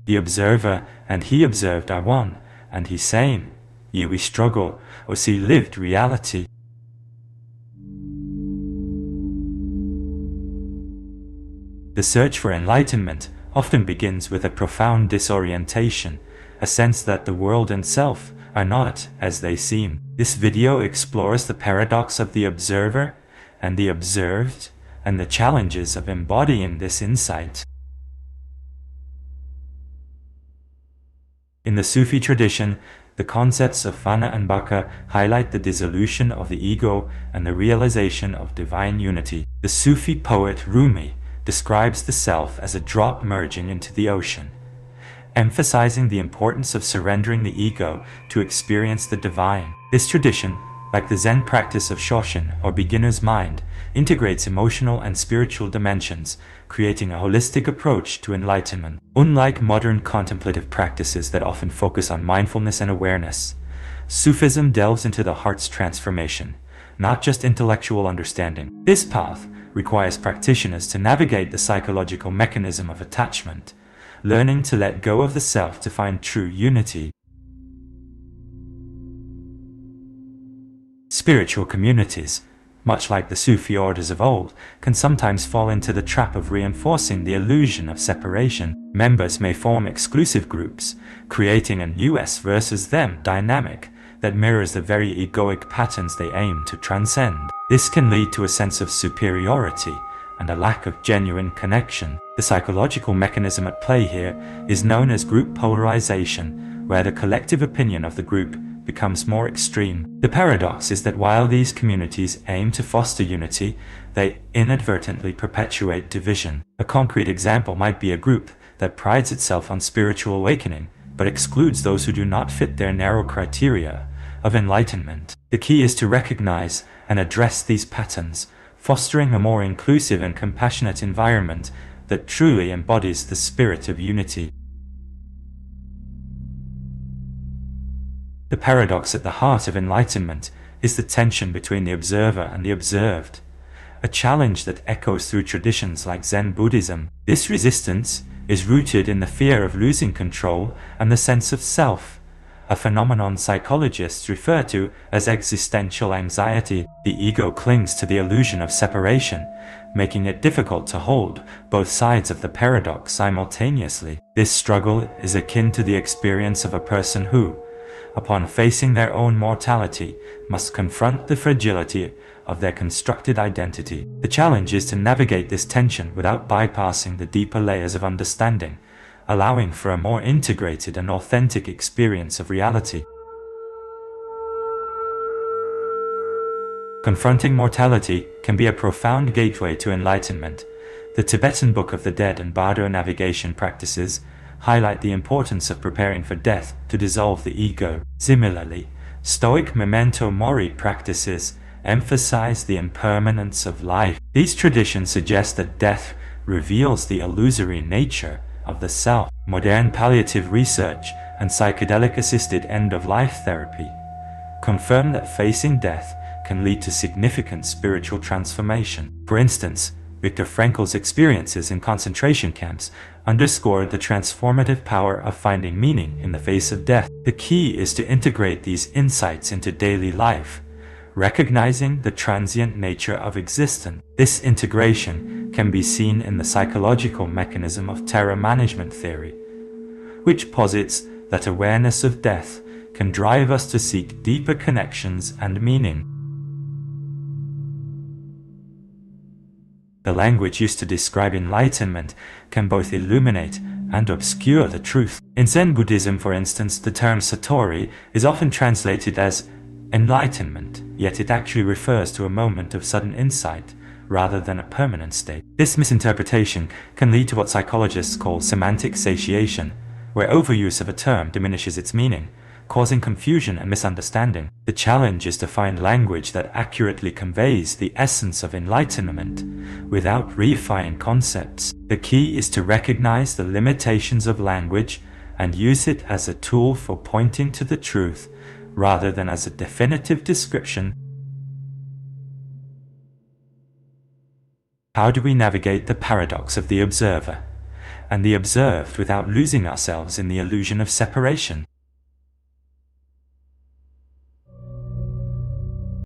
The observer and he observed are one and he same. Yet we struggle or see lived reality. The search for enlightenment often begins with a profound disorientation, a sense that the world and self are not as they seem. This video explores the paradox of the observer and the observed, and the challenges of embodying this insight. In the Sufi tradition, the concepts of fana and baka highlight the dissolution of the ego and the realization of divine unity. The Sufi poet Rumi describes the self as a drop merging into the ocean, emphasizing the importance of surrendering the ego to experience the divine. This tradition, like the Zen practice of Shoshin or beginner's mind, integrates emotional and spiritual dimensions, creating a holistic approach to enlightenment. Unlike modern contemplative practices that often focus on mindfulness and awareness, Sufism delves into the heart's transformation, not just intellectual understanding. This path requires practitioners to navigate the psychological mechanism of attachment, learning to let go of the self to find true unity. Spiritual communities, much like the Sufi orders of old, can sometimes fall into the trap of reinforcing the illusion of separation. Members may form exclusive groups, creating an us versus them dynamic that mirrors the very egoic patterns they aim to transcend. This can lead to a sense of superiority and a lack of genuine connection. The psychological mechanism at play here is known as group polarization, where the collective opinion of the group becomes more extreme. The paradox is that while these communities aim to foster unity, they inadvertently perpetuate division. A concrete example might be a group that prides itself on spiritual awakening, but excludes those who do not fit their narrow criteria of enlightenment. The key is to recognize and address these patterns, fostering a more inclusive and compassionate environment that truly embodies the spirit of unity. The paradox at the heart of enlightenment is the tension between the observer and the observed, a challenge that echoes through traditions like Zen Buddhism. This resistance is rooted in the fear of losing control and the sense of self, a phenomenon psychologists refer to as existential anxiety. The ego clings to the illusion of separation, making it difficult to hold both sides of the paradox simultaneously. This struggle is akin to the experience of a person who, upon facing their own mortality, must confront the fragility of their constructed identity. The challenge is to navigate this tension without bypassing the deeper layers of understanding, allowing for a more integrated and authentic experience of reality. Confronting mortality can be a profound gateway to enlightenment. The Tibetan Book of the Dead and Bardo navigation practices highlight the importance of preparing for death to dissolve the ego. Similarly, Stoic memento mori practices emphasize the impermanence of life. These traditions suggest that death reveals the illusory nature of the self. Modern palliative research and psychedelic-assisted end-of-life therapy confirm that facing death can lead to significant spiritual transformation. For instance, Viktor Frankl's experiences in concentration camps underscored the transformative power of finding meaning in the face of death. The key is to integrate these insights into daily life, recognizing the transient nature of existence. This integration can be seen in the psychological mechanism of terror management theory, which posits that awareness of death can drive us to seek deeper connections and meaning. The language used to describe enlightenment can both illuminate and obscure the truth. In Zen Buddhism, for instance, the term satori is often translated as enlightenment, yet it actually refers to a moment of sudden insight rather than a permanent state. This misinterpretation can lead to what psychologists call semantic satiation, where overuse of a term diminishes its meaning, causing confusion and misunderstanding. The challenge is to find language that accurately conveys the essence of enlightenment without reifying concepts. The key is to recognize the limitations of language and use it as a tool for pointing to the truth rather than as a definitive description. How do we navigate the paradox of the observer? and the observed without losing ourselves in the illusion of separation.